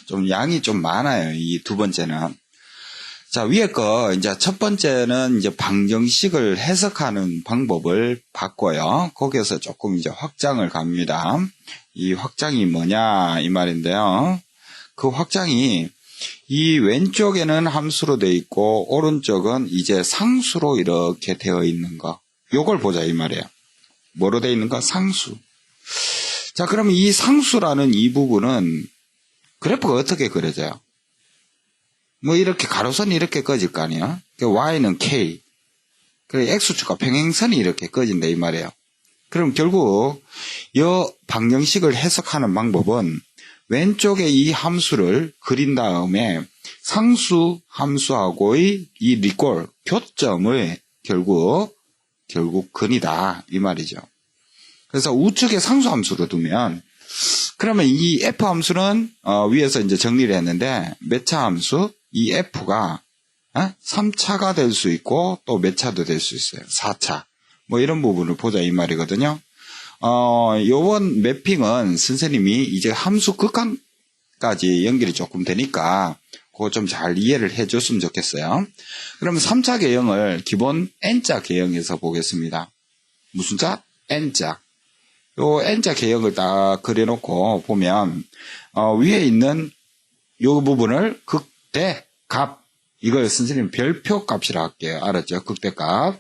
좀 양이 좀 많아요. 이 두 번째는. 자, 위에 거, 이제 첫 번째는 이제 방정식을 해석하는 방법을 봤고요. 거기에서 조금 이제 확장을 갑니다. 이 확장이 뭐냐, 이 말인데요. 그 확장이 이 왼쪽에는 함수로 되어 있고, 오른쪽은 이제 상수로 이렇게 되어 있는 거. 요걸 보자, 이 말이에요. 뭐로 되어 있는 거? 상수. 자, 그러면 이 상수라는 이 부분은 그래프가 어떻게 그려져요? 뭐 이렇게 가로선이 이렇게 꺼질 거 아니야? y는 k. 그래 x축과 평행선이 이렇게 꺼진다 이 말이에요. 그럼 결국 이 방정식을 해석하는 방법은 왼쪽에 이 함수를 그린 다음에 상수 함수하고의 이 리꼴 교점을 결국 근이다 이 말이죠. 그래서 우측에 상수 함수로 두면 그러면 이 f 함수는 위에서 이제 정리를 했는데 몇 차 함수? 이 f가 3차가 될 수 있고 또 몇 차도 될 수 있어요. 4차. 뭐 이런 부분을 보자 이 말이거든요. 요번 매핑은 선생님이 이제 함수 극한까지 연결이 조금 되니까 그거 좀 잘 이해를 해줬으면 좋겠어요. 그러면 3차 개형을 기본 n자 개형에서 보겠습니다. 무슨 자? n자. 요 n자 개형을 딱 그려놓고 보면 위에 있는 요 부분을 극대 값 이걸 선생님 별표 값이라 할게요. 알았죠? 극대 값.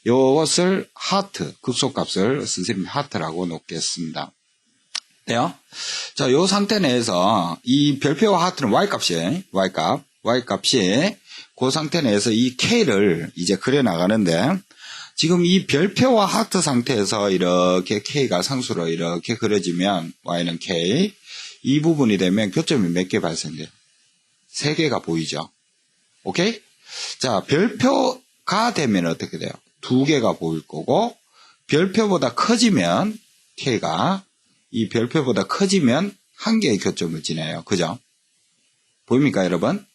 요것을 하트 극소값을 선생님 하트라고 놓겠습니다. 돼요? 자, 요 상태 내에서 이 별표와 하트는 y값이에요. y값이 그 상태 내에서 이 k를 이제 그려 나가는데 지금 이 별표와 하트 상태에서 이렇게 k가 상수로 이렇게 그려지면 y는 k 이 부분이 되면 교점이 몇 개 발생돼요? 3개가 보이죠? 오케이? 자, 별표가 되면 어떻게 돼요? 2개가 보일 거고 별표보다 커지면 k가 이 별표보다 커지면 1개의 교점을 지내요. 그죠? 보입니까 여러분?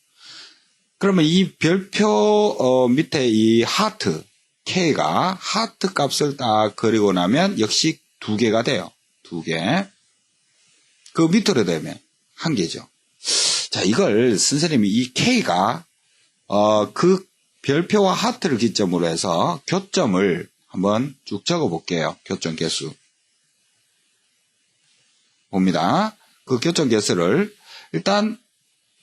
그러면 이 별표 밑에 이 하트 k가 하트 값을 딱 그리고 나면 역시 2개가 돼요. 2개. 그 밑으로 되면 1개죠. 자, 이걸 선생님이 이 k가 그 별표와 하트를 기점으로 해서 교점을 한번 쭉 적어 볼게요. 교점 개수. 봅니다. 그 교점 개수를 일단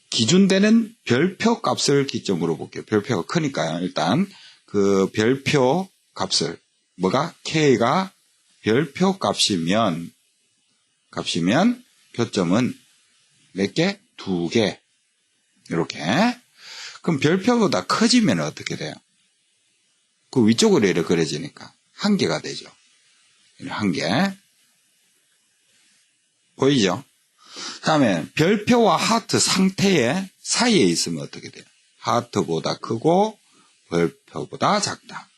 기준되는 별표 값을 기점으로 볼게요. 별표가 크니까요. 일단 그 별표 값을 뭐가 k가 별표 값이면 교점은 몇 개? 2개. 이렇게. 그럼 별표보다 커지면 어떻게 돼요? 그 위쪽으로 이렇게 그려지니까 1개가 되죠. 1개. 보이죠? 다음에 별표와 하트 상태에 사이에 있으면 어떻게 돼요? 하트보다 크고 별표보다 작다.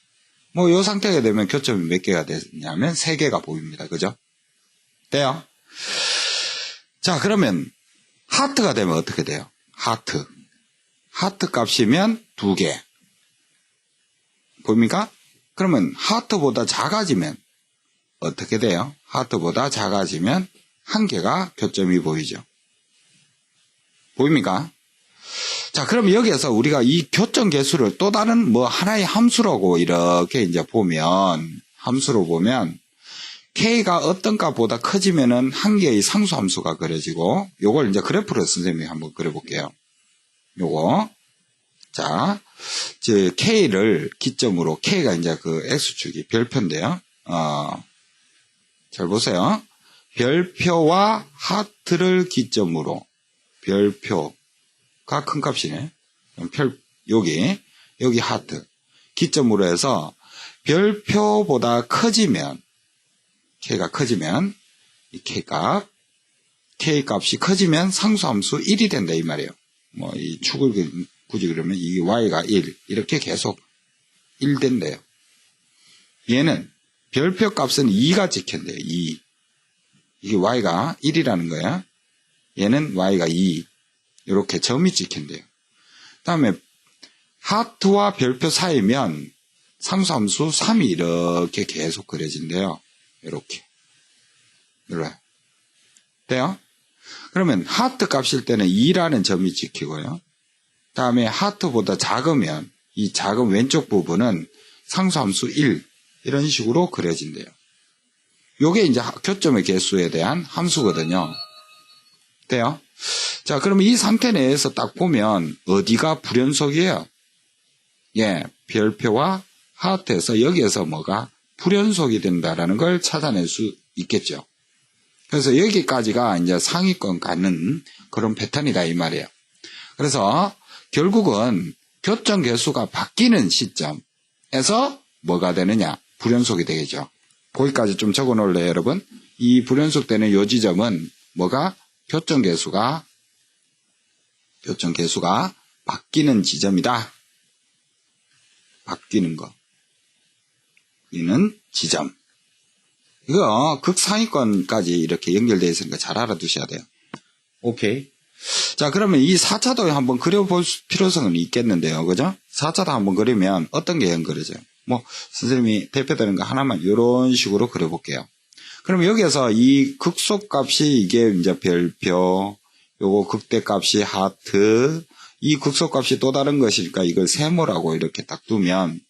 뭐 이 상태가 되면 교점이 몇 개가 되냐면 3개가 보입니다. 그죠? 돼요? 자, 그러면 하트가 되면 어떻게 돼요? 하트 값이면 2개. 보입니까? 그러면 하트보다 작아지면 어떻게 돼요? 하트보다 작아지면 1개가 교점이 보이죠. 보입니까? 자, 그럼 여기에서 우리가 이 교점 개수를 또 다른 뭐 하나의 함수라고 이렇게 이제 함수로 보면 k가 어떤 값보다 커지면은 1개의 상수 함수가 그려지고 요걸 이제 그래프로 선생님이 한번 그려볼게요. 요거. 자, k를 기점으로 k가 이제 그 x축이 별표인데요. 잘 보세요. 별표와 하트를 기점으로 별표가 큰 값이네. 여기 하트 기점으로 해서 별표보다 커지면 k가 커지면 이 k 값이 커지면 상수함수 1이 된다 이 말이에요. 뭐 이 축을 굳이 그러면 이 y가 1 이렇게 계속 1 된대요. 얘는 별표 값은 2가 찍힌대요. 2. 이게 y가 1이라는 거야. 얘는 y가 2. 이렇게 점이 찍힌대요. 다음에 하트와 별표 사이면 상수함수 3이 이렇게 계속 그려진대요. 이렇게. 눌러요. 돼요? 그러면 하트 값일 때는 2라는 점이 찍히고요. 다음에 하트보다 작으면 이 작은 왼쪽 부분은 상수함수 1 이런 식으로 그려진대요. 요게 이제 교점의 개수에 대한 함수거든요. 돼요? 자, 그러면 이 상태 내에서 딱 보면 어디가 불연속이에요? 예, 별표와 하트에서 여기에서 뭐가 불연속이 된다라는 걸 찾아낼 수 있겠죠. 그래서 여기까지가 이제 상위권 가는 그런 패턴이다 이 말이에요. 그래서 결국은 교점 개수가 바뀌는 시점에서 뭐가 되느냐? 불연속이 되겠죠. 거기까지 좀 적어 놓을래요, 여러분? 이 불연속 되는 요 지점은 뭐가? 교점 개수가 바뀌는 지점이다. 바뀌는 거. 바뀌는 지점. 이거 극상위권까지 이렇게 연결되어 있으니까 잘 알아두셔야 돼요. 오케이. 자, 그러면 이 4차도 한번 그려볼 필요성은 있겠는데요. 그죠? 4차도 한번 그리면 어떤 게 연결해져요? 뭐, 선생님이 대표되는 거 하나만 이런 식으로 그려볼게요. 그럼 여기에서 이 극소값이 이게 이제 별표, 요거 극대값이 하트, 이 극소값이 또 다른 것이니까 이걸 세모라고 이렇게 딱 두면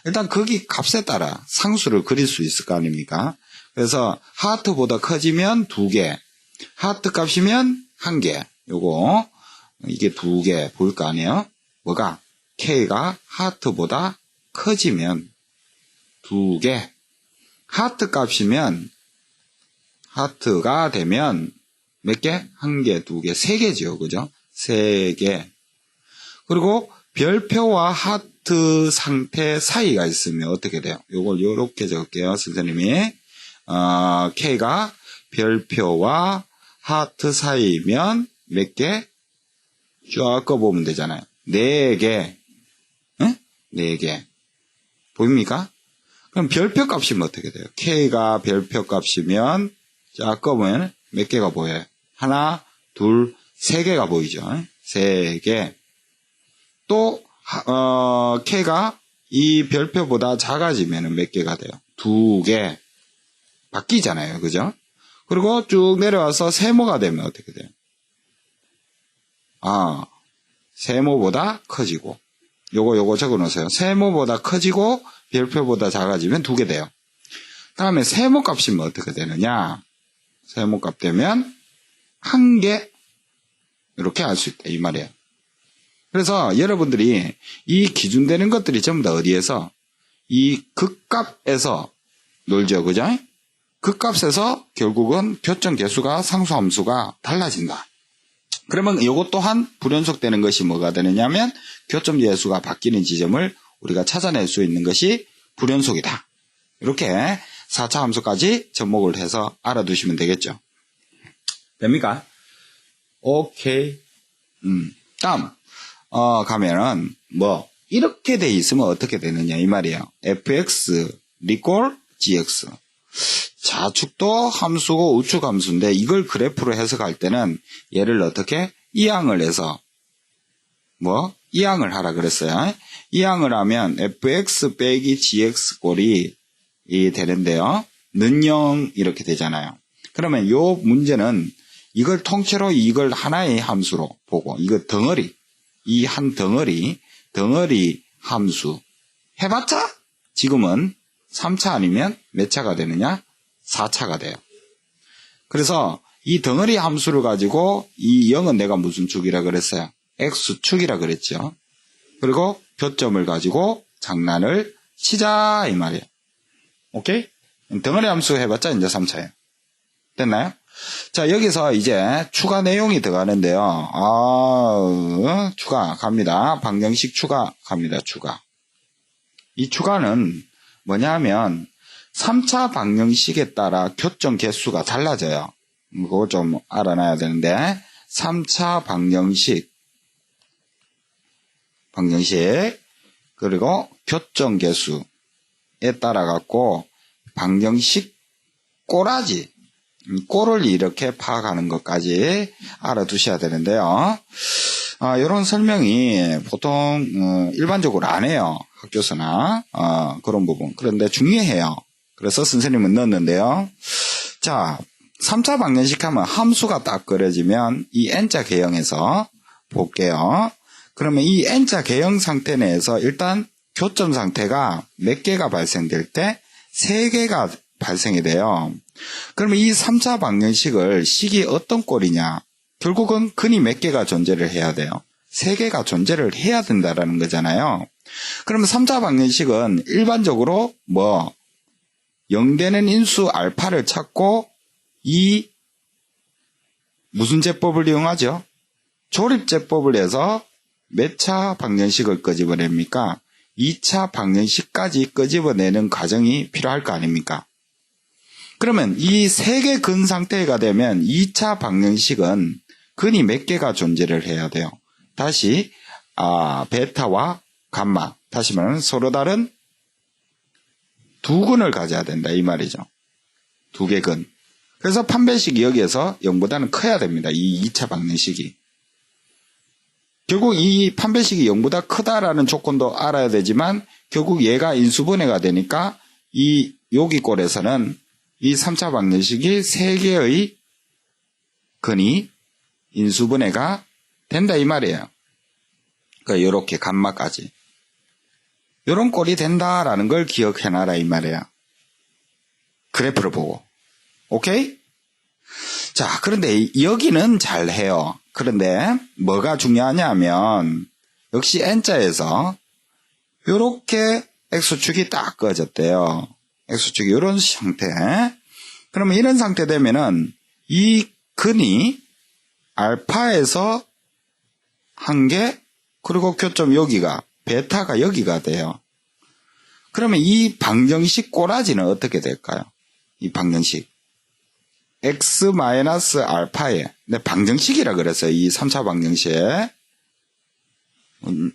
일단 거기 값에 따라 상수를 그릴 수 있을 거 아닙니까? 그래서 하트보다 커지면 2개, 하트 값이면 1개, 요거 이게 2개 보일 거 아니에요? 뭐가? K가 하트보다 커지면 2개, 하트 값이면 하트가 되면 몇 개? 1개, 2개, 3개죠. 그죠? 3개. 그리고 별표와 하트 상태 사이가 있으면 어떻게 돼요? 요걸 요렇게 적을게요. 선생님이. K가 별표와 하트 사이면 몇 개? 쫙 꺼보면 되잖아요. 4개. 응? 4개. 보입니까? 그럼 별표 값이면 어떻게 돼요? K가 별표 값이면 쫙 꺼보면 몇 개가 보여요? 하나, 둘, 3개가 보이죠? 3개. 또, K가 이 별표보다 작아지면 몇 개가 돼요? 2개. 바뀌잖아요. 그죠? 그리고 쭉 내려와서 세모가 되면 어떻게 돼요? 세모보다 커지고. 요거 적어 놓으세요. 세모보다 커지고 별표보다 작아지면 2개 돼요. 다음에 세모 값이면 어떻게 되느냐? 세모 값 되면 1개. 이렇게 알 수 있다. 이 말이에요. 그래서 여러분들이 이 기준되는 것들이 전부 다 어디에서? 이 극값에서 놀죠. 그죠? 극값에서 결국은 교점 개수가 상수함수가 달라진다. 그러면 이것 또한 불연속되는 것이 뭐가 되느냐면 교점 개수가 바뀌는 지점을 우리가 찾아낼 수 있는 것이 불연속이다. 이렇게 4차 함수까지 접목을 해서 알아두시면 되겠죠. 됩니까? 오케이. 다음 가면은 뭐 이렇게 돼 있으면 어떻게 되느냐 이 말이에요. fx 리꼴 gx. 좌축도 함수고 우측 함수인데 이걸 그래프로 해석할 때는 얘를 어떻게 이항을 해서 이항을 하라 그랬어요. 이항을 하면 fx 빼기 gx 꼴이 되는데요. 는 0 이렇게 되잖아요. 그러면 요 문제는 이걸 통째로 이걸 하나의 함수로 보고 이거 덩어리 이 한 덩어리 함수 해봤자 지금은 3차 아니면 몇 차가 되느냐? 4차가 돼요. 그래서 이 덩어리 함수를 가지고 이 0은 내가 무슨 축이라 그랬어요? X축이라 그랬죠. 그리고 교점을 가지고 장난을 치자 이 말이에요. 오케이? 덩어리 함수 해봤자 이제 3차예요. 됐나요? 자, 여기서 이제 추가 내용이 들어가는데요. 추가 갑니다. 방정식 추가 갑니다. 추가. 이 추가는 뭐냐 하면 3차 방정식에 따라 교점 개수가 달라져요. 그거 좀 알아놔야 되는데 3차 방정식 그리고 교점 개수에 따라 갖고 방정식 꼬라지 꼴을 이렇게 파악하는 것까지 알아두셔야 되는데요. 이런 설명이 보통 일반적으로 안 해요. 학교서나 그런 부분. 그런데 중요해요. 그래서 선생님은 넣었는데요. 자, 3차 방정식 하면 함수가 딱 그려지면 이 n자 개형에서 볼게요. 그러면 이 n자 개형 상태 내에서 일단 교점 상태가 몇 개가 발생될 때 3개가 발생이 돼요. 그러면 이 3차 방정식을 식이 어떤 꼴이냐? 결국은 근이 몇 개가 존재를 해야 돼요. 3개가 존재를 해야 된다라는 거잖아요. 그러면 3차 방정식은 일반적으로 0되는 인수 알파를 찾고 이 무슨 제법을 이용하죠? 조립제법을 해서 몇 차 방정식을 끄집어냅니까? 2차 방정식까지 끄집어내는 과정이 필요할 거 아닙니까? 그러면 이 3개 근 상태가 되면 2차 방정식은 근이 몇 개가 존재를 해야 돼요. 다시 베타와 감마, 다시 말하면 서로 다른 두 근을 가져야 된다 이 말이죠. 2개 근. 그래서 판별식이 여기에서 0보다는 커야 됩니다. 이 2차 방정식이. 결국 이 판별식이 0보다 크다라는 조건도 알아야 되지만 결국 얘가 인수분해가 되니까 이 여기 꼴에서는 이 3차 방정식이 3개의 근이 인수분해가 된다 이 말이에요. 그러니까 이렇게 감마까지. 이런 꼴이 된다라는 걸 기억해놔라 이 말이에요. 그래프를 보고. 오케이? 자, 그런데 여기는 잘해요. 그런데 뭐가 중요하냐면 역시 n자에서 이렇게 x축이 딱 그어졌대요. x축이 이런 상태. 그러면 이런 상태 되면은 이 근이 알파에서 한 개, 그리고 교점 여기가 베타가 여기가 돼요. 그러면 이 방정식 꼬라지는 어떻게 될까요? 이 방정식 x-알파에 방정식이라 그랬어요. 이 3차 방정식에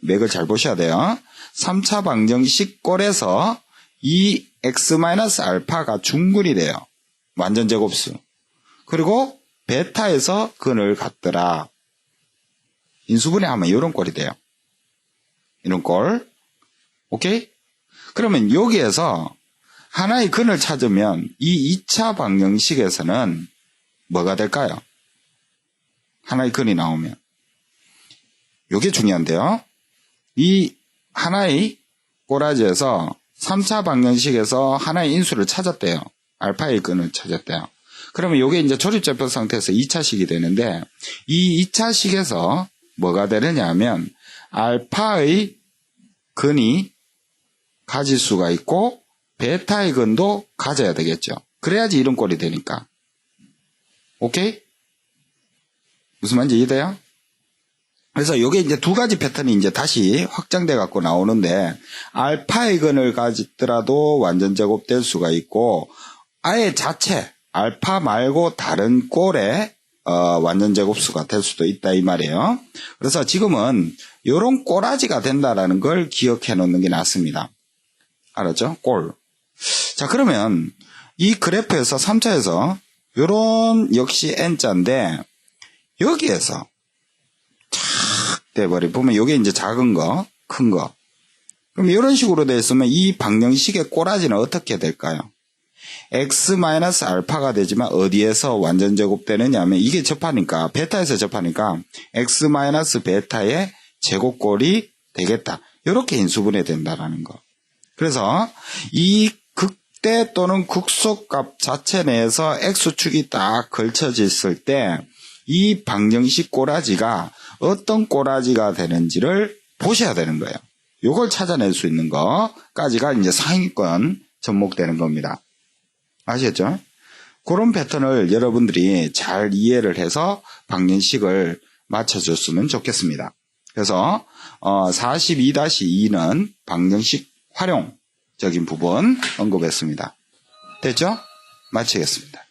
맥을 잘 보셔야 돼요. 3차 방정식 꼴에서 이 x-알파가 중근이 돼요. 완전 제곱수. 그리고 베타에서 근을 갖더라. 인수분해하면 이런 꼴이 돼요. 이런 꼴. 오케이? 그러면 여기에서 하나의 근을 찾으면 이 2차 방정식에서는 뭐가 될까요? 하나의 근이 나오면. 이게 중요한데요. 이 하나의 꼬라지에서 3차 방정식에서 하나의 인수를 찾았대요. 알파의 근을 찾았대요. 그러면 이게 이제 조립제법 상태에서 2차식이 되는데 이 2차식에서 뭐가 되느냐 하면 알파의 근이 가질 수가 있고 베타의 근도 가져야 되겠죠. 그래야지 이런 꼴이 되니까. 오케이? 무슨 말인지 이해돼요? 그래서 이게 이제 두 가지 패턴이 이제 다시 확장돼 갖고 나오는데 알파의 근을 가지더라도 완전 제곱될 수가 있고 아예 자체 알파 말고 다른 꼴에 완전 제곱수가 될 수도 있다 이 말이에요. 그래서 지금은 이런 꼬라지가 된다라는 걸 기억해 놓는 게 낫습니다. 알았죠? 꼴. 자, 그러면 이 그래프에서 3차에서 요런 역시 n자인데 여기에서 착 돼버리 보면 요게 이제 작은 거, 큰 거. 그럼 이런 식으로 돼 있으면 이 방정식의 꼬라지는 어떻게 될까요? x-알파가 되지만 어디에서 완전 제곱되느냐 하면 이게 접하니까 베타에서 접하니까 x-베타의 제곱꼴이 되겠다. 이렇게 인수분해 된다라는 거. 그래서 이 극대 또는 극소값 자체 내에서 x축이 딱 걸쳐졌을 때 이 방정식 꼬라지가 어떤 꼬라지가 되는지를 보셔야 되는 거예요. 이걸 찾아낼 수 있는 거까지가 이제 상위권 접목되는 겁니다. 아시겠죠? 그런 패턴을 여러분들이 잘 이해를 해서 방정식을 맞춰줬으면 좋겠습니다. 그래서 42-2는 방정식 활용적인 부분 언급했습니다. 됐죠? 마치겠습니다.